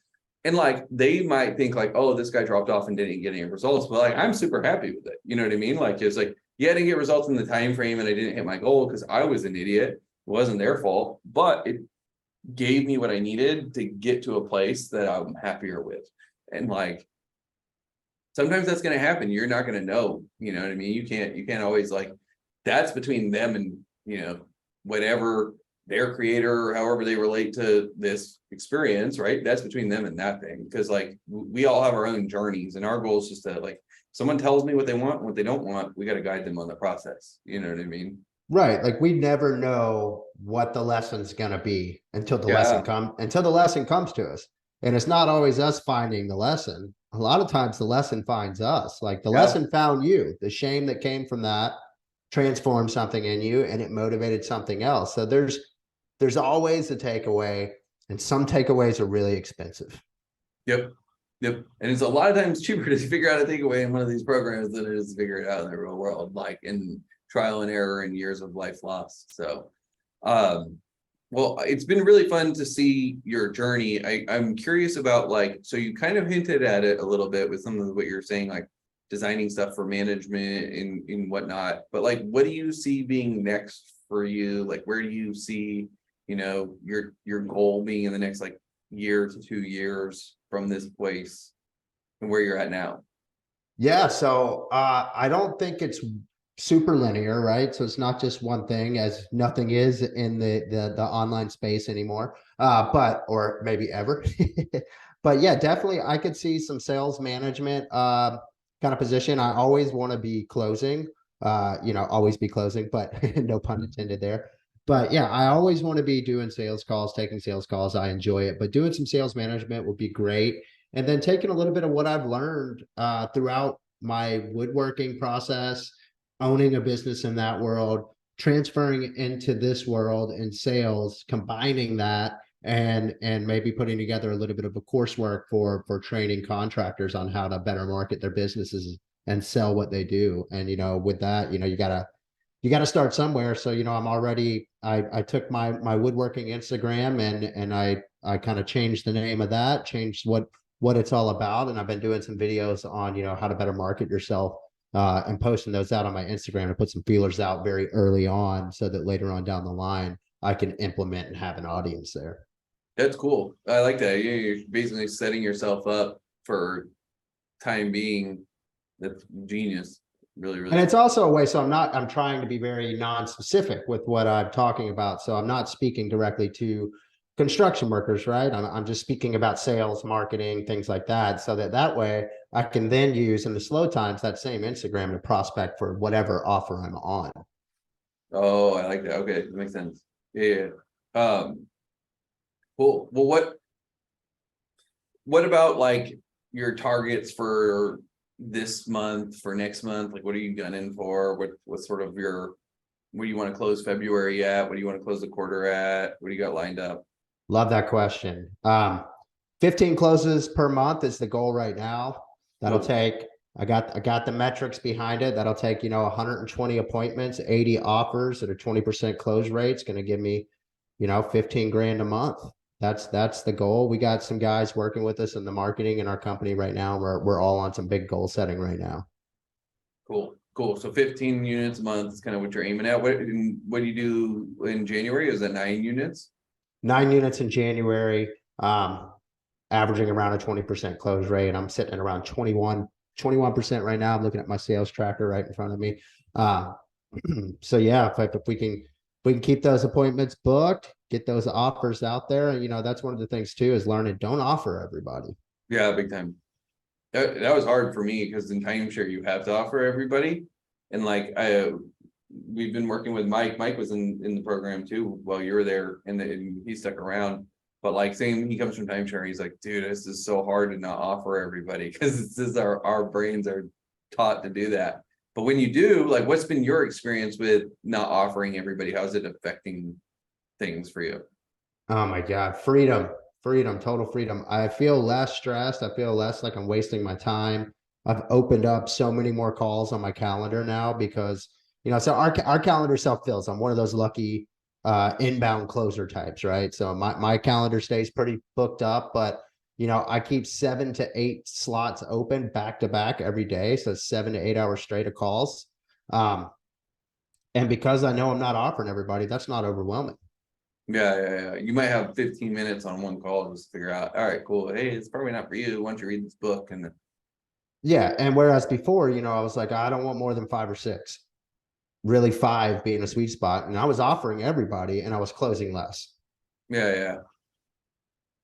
And like, they might think like, oh, this guy dropped off and didn't get any results, but like, I'm super happy with it. You know what I mean? Like, it's like, yeah, I didn't get results in the time frame and I didn't hit my goal because I was an idiot. It wasn't their fault, but it gave me what I needed to get to a place that I'm happier with. And like, sometimes that's going to happen. You're not going to know, you know what I mean? You can't always like, that's between them and, whatever their creator, or however they relate to this experience, right? That's between them and that thing. Because like, we all have our own journeys, and our goal is just to like, someone tells me what they want, what they don't want, we got to guide them on the process. You know what I mean? Right. Like we never know what the lesson's going to be until the lesson comes to us. And it's not always us finding the lesson. A lot of times the lesson finds us. Like the lesson found you. The shame that came from that transformed something in you, and it motivated something else. So there's always a takeaway, and some takeaways are really expensive. Yep. And it's a lot of times cheaper to figure out a takeaway in one of these programs than it is to figure it out in the real world, like in trial and error and years of life lost. So, well, it's been really fun to see your journey. I'm curious about like, so you kind of hinted at it a little bit with some of what you're saying, like designing stuff for management and whatnot, but like, what do you see being next for you? Like, where do you see, your goal being in the next like year to 2 years from this place and where you're at now? Yeah. So, I don't think it's super linear, right? So it's not just one thing, as nothing is in the online space anymore, or maybe ever. But yeah, definitely I could see some sales management kind of position. I always want to be closing, always be closing, but no pun intended there. But yeah, I always want to be doing sales calls, taking sales calls. I enjoy it, but doing some sales management would be great. And then taking a little bit of what I've learned throughout my woodworking process, owning a business in that world, transferring into this world in sales, combining that and maybe putting together a little bit of a coursework for training contractors on how to better market their businesses and sell what they do. And with that, you gotta start somewhere. So I took my woodworking Instagram and I kind of changed the name of that, changed what it's all about, and I've been doing some videos on how to better market yourself, and posting those out on my Instagram to put some feelers out very early on so that later on down the line I can implement and have an audience there. That's cool. I like that. You're basically setting yourself up for time being. That's genius. Really, really. And it's also a way, so I'm trying to be very non-specific with what I'm talking about. So I'm not speaking directly to construction workers, right? I'm just speaking about sales, marketing, things like that. So that way I can then use in the slow times that same Instagram to prospect for whatever offer I'm on. Oh, I like that. Okay, that makes sense. Yeah. Cool. Well, what about like your targets for this month, for next month? Like, what are you gunning for? What's sort of what do you want to close February at? What do you want to close the quarter at? What do you got lined up? Love that question. 15 closes per month is the goal right now. That'll Cool. take, I got the metrics behind it. That'll take, 120 appointments, 80 offers at a 20% close rate. It's going to give me, 15 grand a month. That's the goal. We got some guys working with us in the marketing in our company right now. We're all on some big goal setting right now. Cool. Cool. So 15 units a month is kind of what you're aiming at. What do you do in January? Is that 9 units? 9 units in January, averaging around a 20% close rate. I'm sitting at around 21% right now. I'm looking at my sales tracker right in front of me. So yeah, if we can keep those appointments booked, get those offers out there. And that's one of the things too, is learning, don't offer everybody. Yeah, big time. That was hard for me because in timeshare you have to offer everybody. And like we've been working with Mike. Mike was in the program too while you were there, and he stuck around. But like saying he comes from timeshare, he's like, dude, this is so hard to not offer everybody because this is our brains are taught to do that. But when you do, like, what's been your experience with not offering everybody? How's it affecting things for you? Oh my God, freedom, total freedom. I feel less stressed. I feel less like I'm wasting my time. I've opened up so many more calls on my calendar now because, so our calendar self-fills. I'm one of those lucky inbound closer types, right? So my calendar stays pretty booked up, but I keep 7 to 8 slots open back to back every day. So 7 to 8 hours straight of calls. And because I know I'm not offering everybody, that's not overwhelming. Yeah. You might have 15 minutes on one call just to figure out, all right, cool. Hey, it's probably not for you. Why don't you read this book? And Yeah. And whereas before, I was like, I don't want more than 5 or 6, really 5 being a sweet spot. And I was offering everybody and I was closing less. yeah,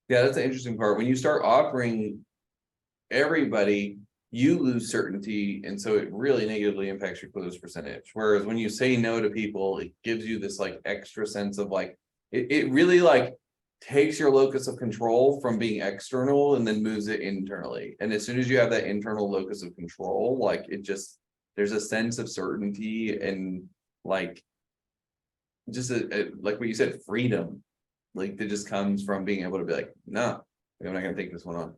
that's the interesting part. When you start offering everybody, you lose certainty, and so it really negatively impacts your close percentage. Whereas when you say no to people, it gives you this like extra sense of like it really like takes your locus of control from being external and then moves it internally. And as soon as you have that internal locus of control, like there's a sense of certainty and like just like what you said, freedom, like that just comes from being able to be like, no, I'm not gonna take this one on.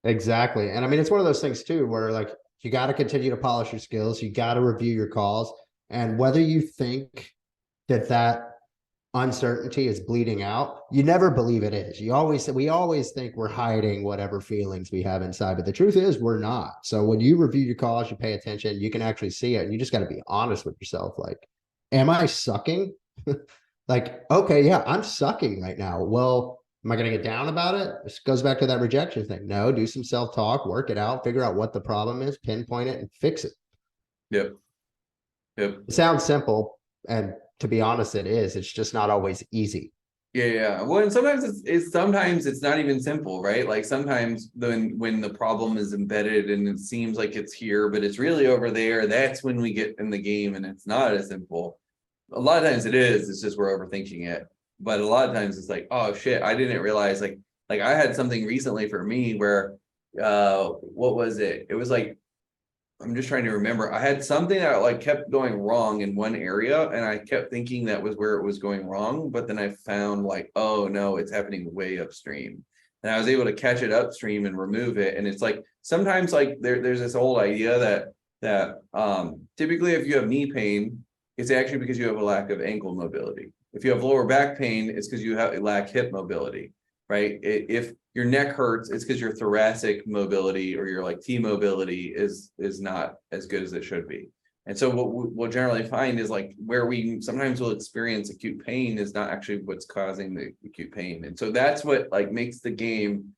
Exactly. And I mean, it's one of those things too, where like you got to continue to polish your skills. You got to review your calls. And whether you think that uncertainty is bleeding out, you never believe it is. We always think we're hiding whatever feelings we have inside, but the truth is we're not. So when you review your calls, you pay attention, you can actually see it, and you just got to be honest with yourself. Like, am I sucking? Like, okay, yeah, I'm sucking right now. Well, am I going to get down about it? This goes back to that rejection thing. No, do some self-talk, work it out, figure out what the problem is, pinpoint it, and fix it. Yep. It sounds simple, and to be honest, it is. It's just not always easy. Yeah. Well, and sometimes sometimes it's not even simple, right? Like sometimes when the problem is embedded and it seems like it's here, but it's really over there, that's when we get in the game and it's not as simple. A lot of times it is, it's just we're overthinking it. But a lot of times it's like, oh shit, I didn't realize like I had something recently for me where what was it? It was like I'm just trying to remember. I had something that like kept going wrong in one area, and I kept thinking that was where it was going wrong. But then I found like, oh no, it's happening way upstream. And I was able to catch it upstream and remove it. And it's like sometimes like there's this old idea that typically if you have knee pain, it's actually because you have a lack of ankle mobility. If you have lower back pain, it's because you lack hip mobility, right? If your neck hurts, it's because your thoracic mobility or your like T mobility is not as good as it should be. And so what we'll generally find is like where we sometimes will experience acute pain is not actually what's causing the acute pain. And so that's what like makes the game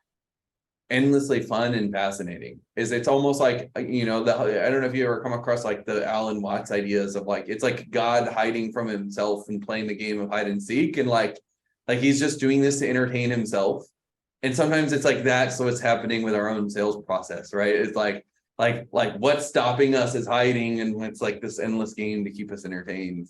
endlessly fun and fascinating. Is it's almost like, you know, I don't know if you ever come across like the Alan Watts ideas of like it's like God hiding from himself and playing the game of hide and seek, and like he's just doing this to entertain himself. And sometimes it's like that. So it's happening with our own sales process, right? It's like what's stopping us is hiding, and it's like this endless game to keep us entertained.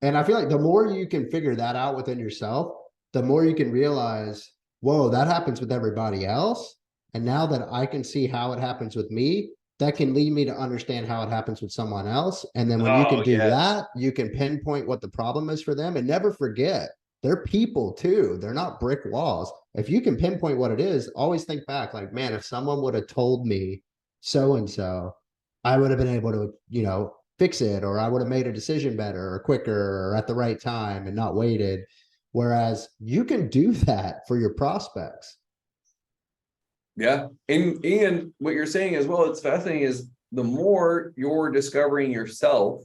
And I feel like the more you can figure that out within yourself, the more you can realize, whoa, that happens with everybody else. And now that I can see how it happens with me, that can lead me to understand how it happens with someone else. And then when you can Oh do yes. that, you can pinpoint what the problem is for them, and never forget they're people too. They're not brick walls. If you can pinpoint what it is, always think back like, man, if someone would have told me so and so, I would have been able to, fix it, or I would have made a decision better or quicker or at the right time and not waited. Whereas you can do that for your prospects. Yeah. And what you're saying as well, it's fascinating, is the more you're discovering yourself,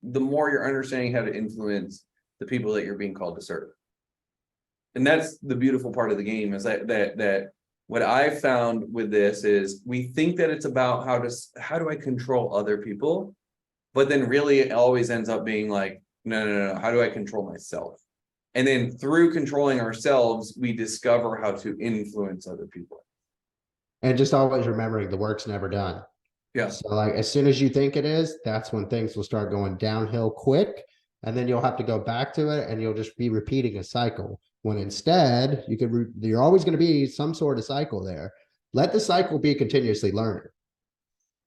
the more you're understanding how to influence the people that you're being called to serve. And that's the beautiful part of the game, is that what I found with this is we think that it's about how do I control other people? But then really it always ends up being like, no, how do I control myself? And then through controlling ourselves, we discover how to influence other people. And just always remembering the work's never done. Yeah. So like as soon as you think it is, that's when things will start going downhill quick. And then you'll have to go back to it, and you'll just be repeating a cycle. When instead you're always going to be some sort of cycle there. Let the cycle be continuously learning.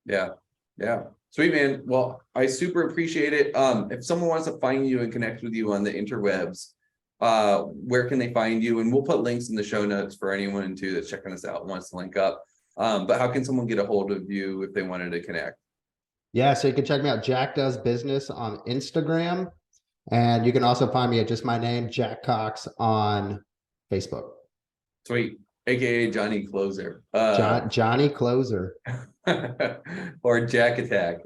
Yeah. Yeah. Sweet, man. Well, I super appreciate it. If someone wants to find you and connect with you on the interwebs, where can they find you? And we'll put links in the show notes for anyone too that's checking us out and wants to link up. But how can someone get a hold of you if they wanted to connect? Yeah, so you can check me out, Jack Does Business on Instagram. And you can also find me at just my name, Jack Cox, on Facebook. Sweet. AKA Johnny Closer. Johnny Closer. Or Jack Attack.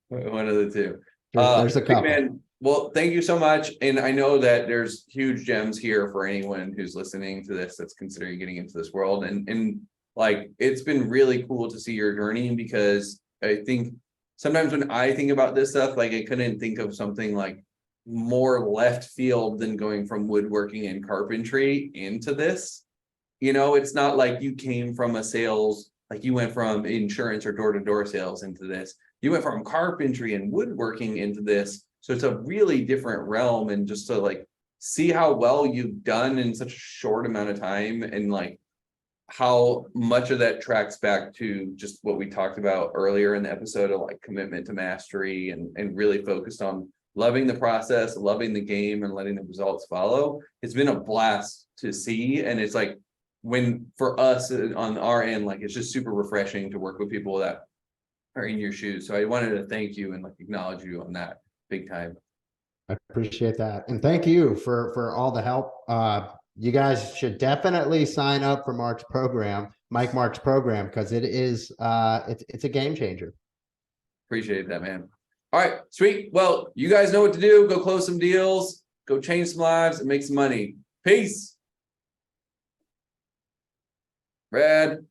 One of the two. There's a couple. Man, well, thank you so much. And I know that there's huge gems here for anyone who's listening to this that's considering getting into this world. And like it's been really cool to see your journey, because I think sometimes when I think about this stuff, like I couldn't think of something like more left field than going from woodworking and carpentry into this. It's not like you came from a sales, like you went from insurance or door-to-door sales into this. You went from carpentry and woodworking into this. So it's a really different realm. And just to like see how well you've done in such a short amount of time, and like how much of that tracks back to just what we talked about earlier in the episode of like commitment to mastery, and really focused on loving the process, loving the game, and letting the results follow. It's been a blast to see. And it's like, when for us on our end, like it's just super refreshing to work with people that are in your shoes. So I wanted to thank you and like acknowledge you on that big time. I appreciate that. And thank you for all the help. You guys should definitely sign up for Mark's program, Mike Mark's program, because it is it's a game changer. Appreciate that, man. All right, sweet. Well, you guys know what to do. Go close some deals, go change some lives, and make some money. Peace. Brad.